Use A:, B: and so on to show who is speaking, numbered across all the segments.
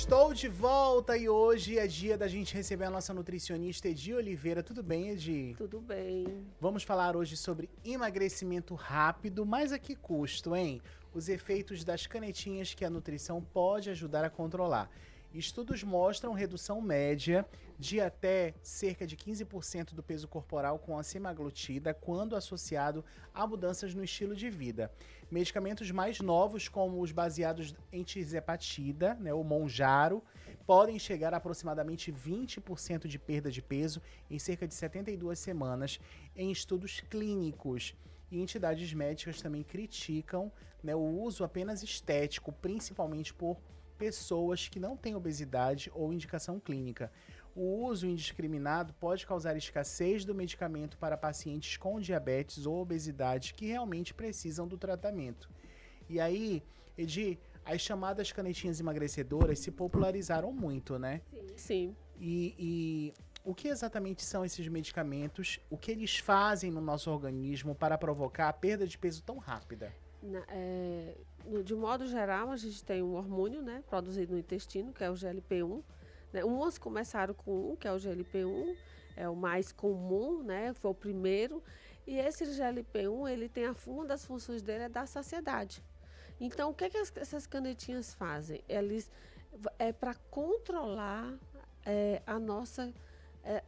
A: Estou de volta e hoje é dia da gente receber a nossa nutricionista Edi Oliveira. Tudo bem, Edi?
B: Tudo bem.
A: Vamos falar hoje sobre emagrecimento rápido, mas a que custo, hein? Os efeitos das canetinhas que a nutrição pode ajudar a controlar. Estudos mostram redução média de até cerca de 15% do peso corporal com a semaglutida quando associado a mudanças no estilo de vida. Medicamentos mais novos, como os baseados em tirzepatida, né, o Mounjaro, podem chegar a aproximadamente 20% de perda de peso em cerca de 72 semanas em estudos clínicos. E entidades médicas também criticam, né, o uso apenas estético, principalmente por pessoas que não têm obesidade ou indicação clínica. O uso indiscriminado pode causar escassez do medicamento para pacientes com diabetes ou obesidade que realmente precisam do tratamento. E aí, Edi, as chamadas canetinhas emagrecedoras se popularizaram muito, né?
B: Sim.
A: E o que exatamente são esses medicamentos? O que eles fazem no nosso organismo para provocar a perda de peso tão rápida?
B: De modo geral, a gente tem um hormônio, né, produzido no intestino, que é o GLP-1. Né? Umas começaram com um, que é o GLP-1, é o mais comum, né, foi o primeiro. E esse GLP-1, ele tem uma das funções dele é da saciedade. Então, o que essas canetinhas fazem? Eles é para controlar a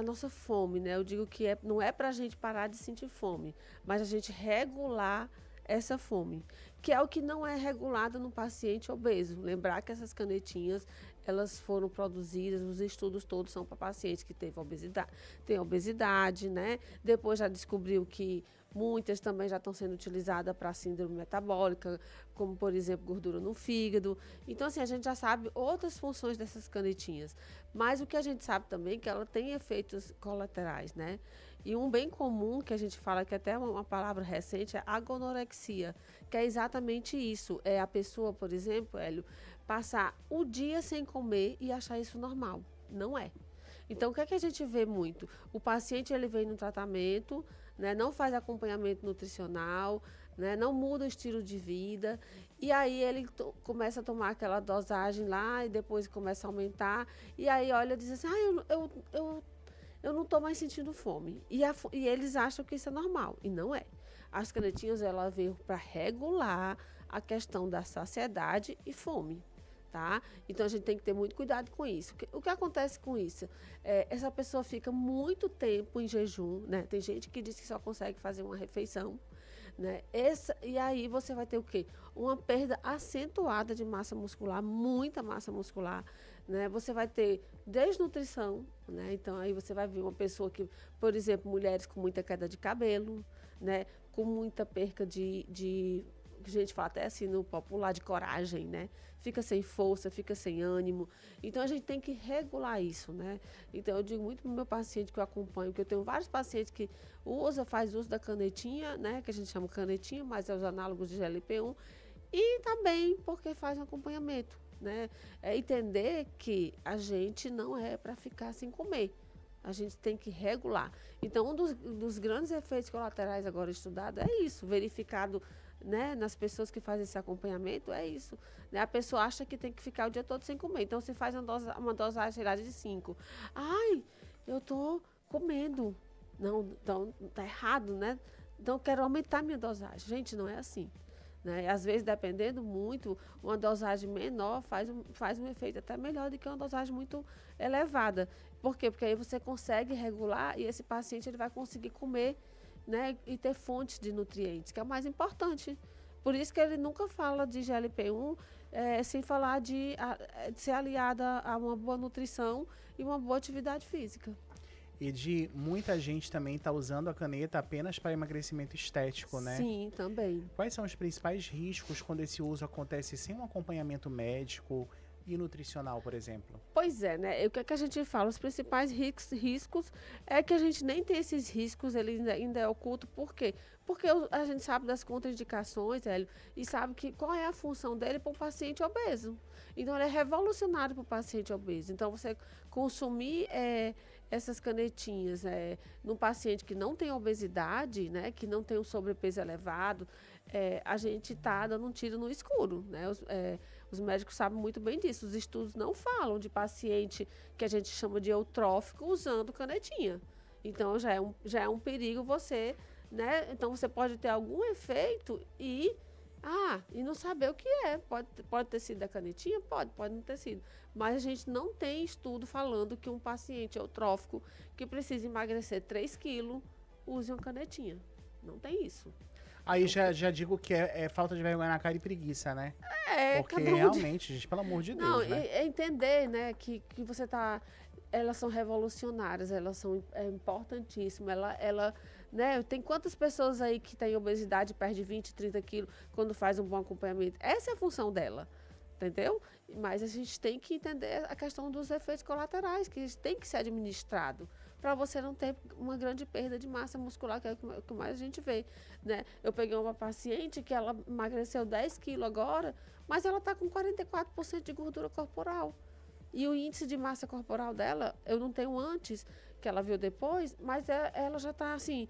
B: nossa fome, né? Eu digo que não é para a gente parar de sentir fome, mas a gente regular essa fome, que é o que não é regulado no paciente obeso. Lembrar que essas canetinhas, elas foram produzidas, os estudos todos são para pacientes que têm obesidade, né? Depois já descobriu que muitas também já estão sendo utilizadas para síndrome metabólica, como, por exemplo, gordura no fígado. Então, assim, a gente já sabe outras funções dessas canetinhas. Mas o que a gente sabe também é que ela tem efeitos colaterais, né? E um bem comum, que a gente fala que até é uma palavra recente, é agonorexia, que é exatamente isso. É a pessoa, por exemplo, Hélio, passar o dia sem comer e achar isso normal. Não é. Então, o que é que a gente vê muito? O paciente, ele vem no tratamento, né, não faz acompanhamento nutricional, né, não muda o estilo de vida, e aí ele começa a tomar aquela dosagem lá, e depois começa a aumentar, e aí olha e diz assim, eu não estou mais sentindo fome. E eles acham que isso é normal. E não é. As canetinhas, ela veio para regular a questão da saciedade e fome. Tá? Então, a gente tem que ter muito cuidado com isso. O que acontece com isso? Essa pessoa fica muito tempo em jejum, né? Tem gente que diz que só consegue fazer uma refeição, né? E aí você vai ter o quê? Uma perda acentuada de massa muscular, muita massa muscular, né? Você vai ter desnutrição, né? Então aí você vai ver uma pessoa que, por exemplo, mulheres com muita queda de cabelo, né? Com muita perca de a gente fala até assim no popular, de coragem, né? Fica sem força, fica sem ânimo. Então, a gente tem que regular isso, né? Então, eu digo muito para o meu paciente que eu acompanho, que eu tenho vários pacientes que faz uso da canetinha, né? Que a gente chama canetinha, mas é os análogos de GLP-1. E tá bem, porque faz um acompanhamento, né? É entender que a gente não é para ficar sem comer. A gente tem que regular. Então, um dos grandes efeitos colaterais agora estudados é isso, verificado, né, nas pessoas que fazem esse acompanhamento, é isso. Né? A pessoa acha que tem que ficar o dia todo sem comer. Então, você faz uma dosagem, sei lá, de 5. Ai, eu tô comendo. Não, então, tá errado, né? Então, eu quero aumentar minha dosagem. Gente, não é assim. Né? Às vezes, dependendo muito, uma dosagem menor faz um efeito até melhor do que uma dosagem muito elevada. Por quê? Porque aí você consegue regular e esse paciente ele vai conseguir comer, né, e ter fontes de nutrientes, que é o mais importante. Por isso que ele nunca fala de GLP-1 sem falar de ser aliada a uma boa nutrição e uma boa atividade física.
A: E muita gente também está usando a caneta apenas para emagrecimento estético, né?
B: Sim, também.
A: Quais são os principais riscos quando esse uso acontece sem um acompanhamento médico e nutricional, por exemplo?
B: Pois é, né? O que é que a gente fala? Os principais riscos é que a gente nem tem esses riscos, ele ainda é oculto. Por quê? Porque a gente sabe das contraindicações, Hélio, e sabe que qual é a função dele para o paciente obeso. Então, ele é revolucionário para o paciente obeso. Então, você consumir essas canetinhas num paciente que não tem obesidade, né, que não tem um sobrepeso elevado, a gente está dando um tiro no escuro, né? Os médicos sabem muito bem disso. Os estudos não falam de paciente que a gente chama de eutrófico usando canetinha. Então, já é um perigo você, né? Então, você pode ter algum efeito e não saber o que é. Pode ter sido a canetinha? Pode não ter sido. Mas a gente não tem estudo falando que um paciente eutrófico que precisa emagrecer 3 quilos use uma canetinha. Não tem isso.
A: Aí já digo que é falta de vergonha na cara e preguiça, né? Porque
B: cada um
A: realmente, gente, pelo amor de Deus,
B: Não,
A: né?
B: é entender, né, que você tá... Elas são revolucionárias, elas são importantíssimas. Né, tem quantas pessoas aí que têm obesidade, perde 20, 30 quilos quando faz um bom acompanhamento? Essa é a função dela, entendeu? Mas a gente tem que entender a questão dos efeitos colaterais, que tem que ser administrado, para você não ter uma grande perda de massa muscular, que é o que mais a gente vê, né? Eu peguei uma paciente que ela emagreceu 10 quilos agora, mas ela está com 44% de gordura corporal. E o índice de massa corporal dela, eu não tenho antes, que ela viu depois, mas ela já está assim,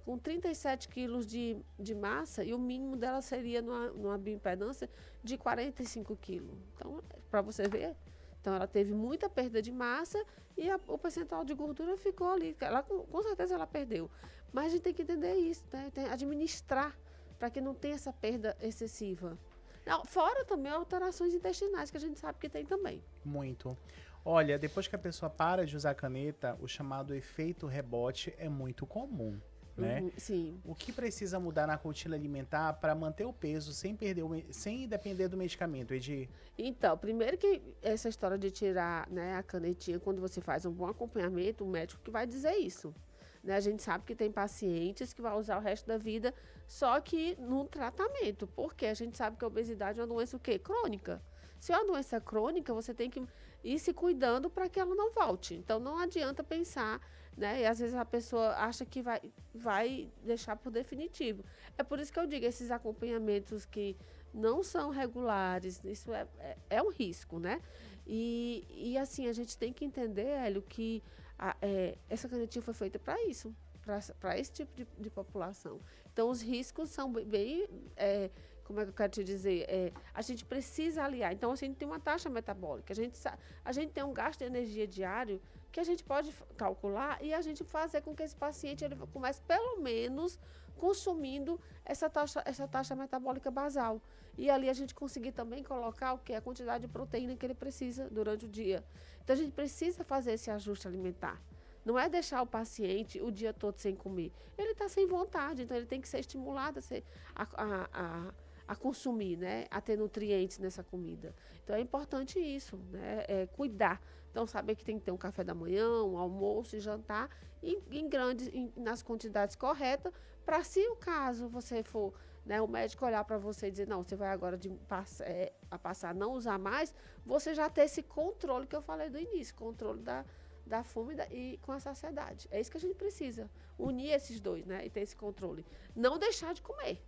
B: com 37 quilos de massa, e o mínimo dela seria numa bioimpedância de 45 quilos. Então, para você ver, então ela teve muita perda de massa e o percentual de gordura ficou ali. Com certeza ela perdeu. Mas a gente tem que entender isso, né? Tem que administrar para que não tenha essa perda excessiva. Não, fora também alterações intestinais, que a gente sabe que tem também.
A: Muito. Olha, depois que a pessoa para de usar caneta, o chamado efeito rebote é muito comum, né?
B: Sim.
A: O que precisa mudar na rotina alimentar para manter o peso sem depender do medicamento, Edi?
B: Então, primeiro que essa história de tirar, né, a canetinha, quando você faz um bom acompanhamento, o médico que vai dizer isso. Né? A gente sabe que tem pacientes que vão usar o resto da vida, só que no tratamento. Porque a gente sabe que a obesidade é uma doença o quê? Crônica. Se é uma doença crônica, você tem que ir se cuidando para que ela não volte. Então, não adianta pensar, né? E às vezes a pessoa acha que vai deixar por definitivo. É por isso que eu digo, esses acompanhamentos que não são regulares, isso é um risco, né? E assim, a gente tem que entender, Hélio, que essa canetinha foi feita para isso, para esse tipo de população. Então, os riscos são bem... como é que eu quero te dizer? A gente precisa aliar. Então, a gente tem uma taxa metabólica. A gente tem um gasto de energia diário que a gente pode calcular e a gente fazer com que esse paciente ele comece, pelo menos, consumindo essa taxa metabólica basal. E ali a gente conseguir também colocar o que é a quantidade de proteína que ele precisa durante o dia. Então, a gente precisa fazer esse ajuste alimentar. Não é deixar o paciente o dia todo sem comer. Ele está sem vontade, então ele tem que ser estimulado a consumir, né? A ter nutrientes nessa comida. Então, é importante isso, né? Cuidar. Então, saber que tem que ter um café da manhã, um almoço e jantar nas quantidades corretas, para se o caso você for, né, o médico olhar para você e dizer, não, você vai agora passar a não usar mais, você já ter esse controle que eu falei do início, controle da fome e com a saciedade. É isso que a gente precisa, unir esses dois, né, e ter esse controle. Não deixar de comer,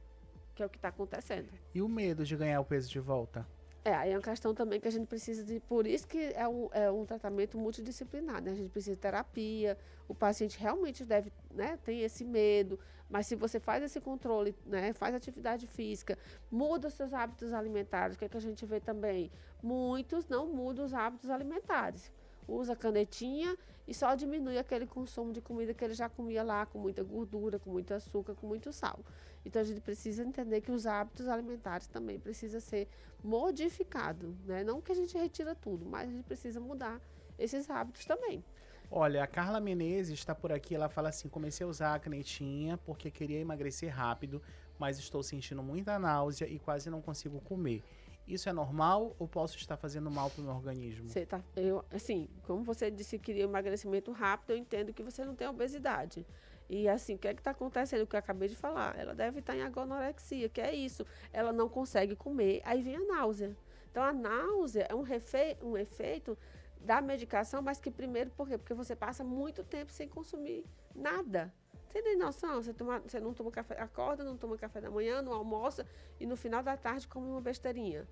B: que é o que está acontecendo.
A: E o medo de ganhar o peso de volta?
B: Aí é uma questão também que a gente precisa de... Por isso que é um tratamento multidisciplinar, né? A gente precisa de terapia, o paciente realmente deve, né, tem esse medo, mas se você faz esse controle, né, faz atividade física, muda os seus hábitos alimentares, o que é que a gente vê também? Muitos não mudam os hábitos alimentares. Usa canetinha e só diminui aquele consumo de comida que ele já comia lá, com muita gordura, com muito açúcar, com muito sal. Então, a gente precisa entender que os hábitos alimentares também precisam ser modificados, né? Não que a gente retira tudo, mas a gente precisa mudar esses hábitos também.
A: Olha, a Carla Menezes está por aqui, ela fala assim, comecei a usar a canetinha porque queria emagrecer rápido, mas estou sentindo muita náusea e quase não consigo comer. Isso é normal ou posso estar fazendo mal para o meu organismo?
B: Assim, como você disse que queria emagrecimento rápido, eu entendo que você não tem obesidade. E assim, o que é que está acontecendo? O que eu acabei de falar. Ela deve estar em agonorexia, que é isso. Ela não consegue comer, aí vem a náusea. Então, a náusea é um efeito da medicação, mas que primeiro, por quê? Porque você passa muito tempo sem consumir nada. Você tem noção? Você não toma café, acorda, não toma café da manhã, não almoça e no final da tarde come uma besteirinha.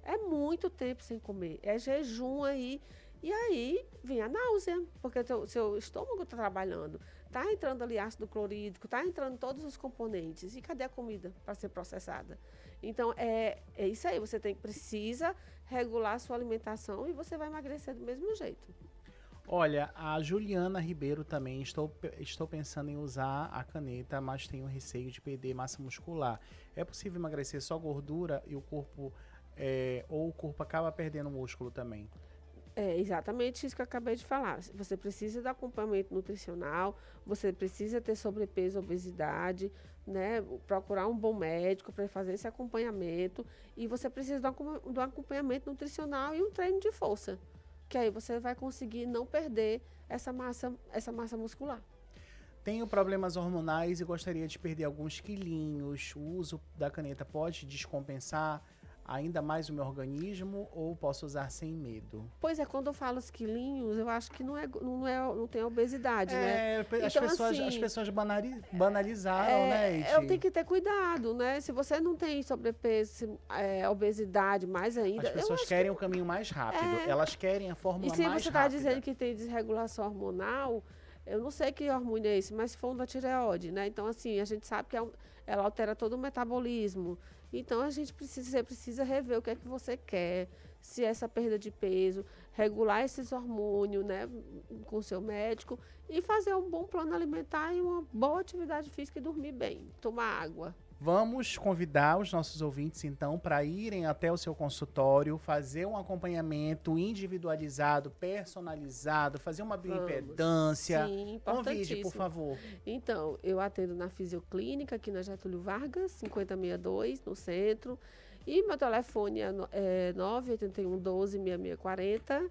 B: É muito tempo sem comer. É jejum aí. E aí vem a náusea, porque seu estômago está trabalhando. Está entrando ali ácido clorídrico, está entrando todos os componentes. E cadê a comida para ser processada? Então, é isso aí. Você precisa regular a sua alimentação e você vai emagrecer do mesmo jeito.
A: Olha, a Juliana Ribeiro também, estou pensando em usar a caneta, mas tenho receio de perder massa muscular. É possível emagrecer só gordura e o corpo, ou o corpo acaba perdendo músculo também?
B: É exatamente isso que eu acabei de falar. Você precisa de acompanhamento nutricional, você precisa ter sobrepeso, obesidade, né? Procurar um bom médico para fazer esse acompanhamento. E você precisa do acompanhamento nutricional e um treino de força. Que aí você vai conseguir não perder essa massa muscular.
A: Tenho problemas hormonais e gostaria de perder alguns quilinhos. O uso da caneta pode descompensar ainda mais o meu organismo ou posso usar sem medo?
B: Pois é, quando eu falo os quilinhos, eu acho que não tem obesidade, né?
A: As
B: Então,
A: pessoas,
B: assim,
A: as pessoas banalizaram, né, Edi?
B: eu tenho que ter cuidado, né? Se você não tem sobrepeso, obesidade, mais ainda.
A: As pessoas querem o caminho mais rápido. Elas querem a fórmula
B: E se
A: mais
B: você está
A: rápida.
B: dizendo que tem desregulação hormonal, eu não sei que hormônio é esse, mas se for um da tireoide, né? Então, assim, a gente sabe que ela altera todo o metabolismo. Então, você precisa rever o que é que você quer, se é essa perda de peso, regular esses hormônios, né, com o seu médico e fazer um bom plano alimentar e uma boa atividade física e dormir bem, tomar água.
A: Vamos convidar os nossos ouvintes, então, para irem até o seu consultório, fazer um acompanhamento individualizado, personalizado, fazer uma bioimpedância.
B: Sim,
A: Convide, por favor.
B: Então, eu atendo na Fisioclínica, aqui na Getúlio Vargas, 5062, no centro. E meu telefone é 981 12 6640.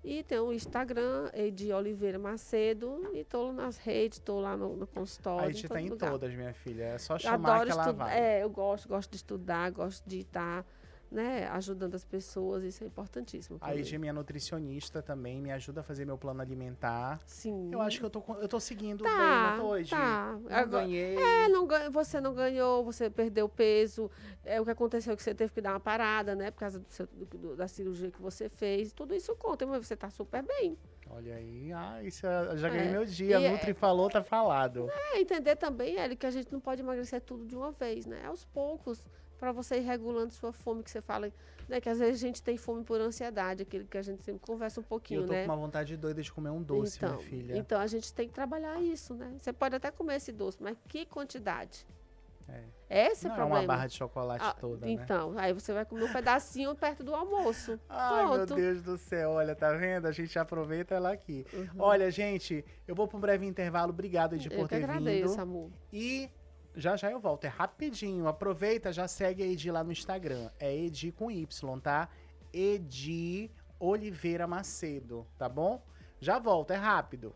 B: E tem o Instagram, de Oliveira Macedo, e estou nas redes, estou lá no consultório.
A: A gente está em
B: lugar.
A: todas, minha filha. É só chamar que ela vai.
B: Eu gosto de estudar, gosto de estar, né, ajudando as pessoas, isso é importantíssimo.
A: A Edi é minha nutricionista também, me ajuda a fazer meu plano alimentar.
B: Sim.
A: Eu acho que eu tô seguindo bem, não tô, Edi?
B: Tá.
A: Não ganhei.
B: Você não ganhou, você perdeu peso. O que aconteceu é que você teve que dar uma parada, né? Por causa da cirurgia que você fez. Tudo isso conta, mas você tá super bem.
A: Olha aí, isso eu já ganhei meu dia. A Nutri falou, tá falado.
B: Entender também, Eli, que a gente não pode emagrecer tudo de uma vez, né? Aos poucos, para você ir regulando sua fome, que você fala, né? Que às vezes a gente tem fome por ansiedade, aquilo que a gente sempre conversa um pouquinho,
A: eu tô
B: né?
A: com uma vontade doida de comer um doce, minha filha.
B: Então a gente tem que trabalhar isso, né? Você pode até comer esse doce, mas que quantidade? Esse é o problema.
A: É uma barra de chocolate toda, né?
B: Então, aí você vai comer um pedacinho perto do almoço.
A: Ai,
B: Pronto.
A: meu Deus do céu. Olha, tá vendo? A gente aproveita ela aqui. Olha, gente, eu vou para um breve intervalo. Obrigado, Edi, por ter vindo. Eu que agradeço,
B: amor.
A: E já eu volto. É rapidinho. Aproveita, já segue a Edi lá no Instagram. É Edi com Y, tá? Edi Oliveira Macedo, tá bom? Já volto, é rápido.